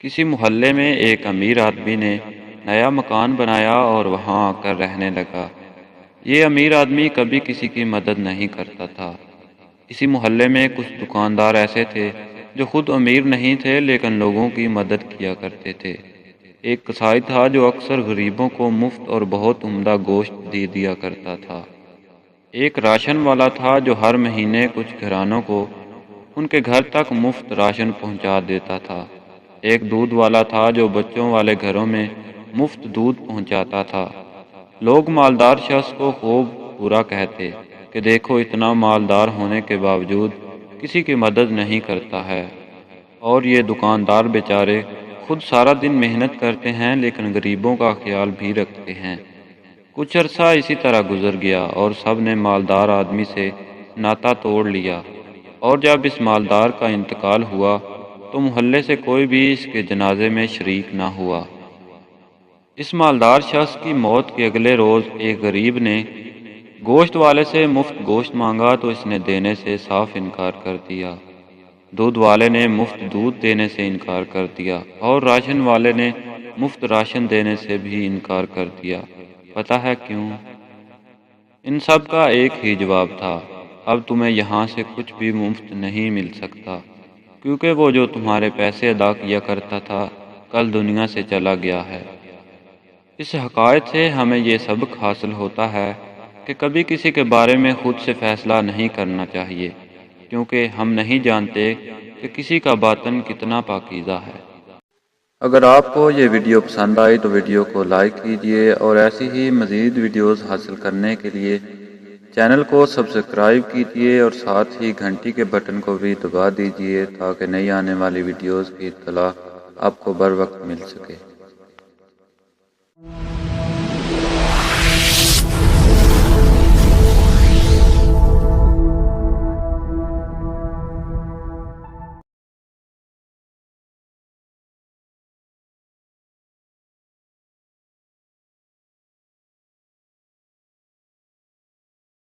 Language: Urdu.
کسی محلے میں ایک امیر آدمی نے نیا مکان بنایا اور وہاں آ کر رہنے لگا۔ یہ امیر آدمی کبھی کسی کی مدد نہیں کرتا تھا۔ اسی محلے میں کچھ دکاندار ایسے تھے جو خود امیر نہیں تھے لیکن لوگوں کی مدد کیا کرتے تھے۔ ایک قصائی تھا جو اکثر غریبوں کو مفت اور بہت عمدہ گوشت دے دیا کرتا تھا۔ ایک راشن والا تھا جو ہر مہینے کچھ گھرانوں کو ان کے گھر تک مفت راشن پہنچا دیتا تھا۔ ایک دودھ والا تھا جو بچوں والے گھروں میں مفت دودھ پہنچاتا تھا۔ لوگ مالدار شخص کو خوب برا کہتے کہ دیکھو اتنا مالدار ہونے کے باوجود کسی کی مدد نہیں کرتا ہے، اور یہ دکاندار بیچارے خود سارا دن محنت کرتے ہیں لیکن غریبوں کا خیال بھی رکھتے ہیں۔ کچھ عرصہ اسی طرح گزر گیا اور سب نے مالدار آدمی سے ناطا توڑ لیا، اور جب اس مالدار کا انتقال ہوا تو محلے سے کوئی بھی اس کے جنازے میں شریک نہ ہوا۔ اس مالدار شخص کی موت کے اگلے روز ایک غریب نے گوشت والے سے مفت گوشت مانگا تو اس نے دینے سے صاف انکار کر دیا۔ دودھ والے نے مفت دودھ دینے سے انکار کر دیا اور راشن والے نے مفت راشن دینے سے بھی انکار کر دیا۔ پتہ ہے کیوں؟ ان سب کا ایک ہی جواب تھا، اب تمہیں یہاں سے کچھ بھی مفت نہیں مل سکتا، کیونکہ وہ جو تمہارے پیسے ادا کیا کرتا تھا کل دنیا سے چلا گیا ہے۔ اس حقائق سے ہمیں یہ سبق حاصل ہوتا ہے کہ کبھی کسی کے بارے میں خود سے فیصلہ نہیں کرنا چاہیے، کیونکہ ہم نہیں جانتے کہ کسی کا باطن کتنا پاکیزہ ہے۔ اگر آپ کو یہ ویڈیو پسند آئی تو ویڈیو کو لائک کیجیے، اور ایسی ہی مزید ویڈیوز حاصل کرنے کے لیے چینل کو سبسکرائب کیجیے اور ساتھ ہی گھنٹی کے بٹن کو بھی دبا دیجیے تاکہ نئی آنے والی ویڈیوز کی اطلاع آپ کو بر وقت مل سکے۔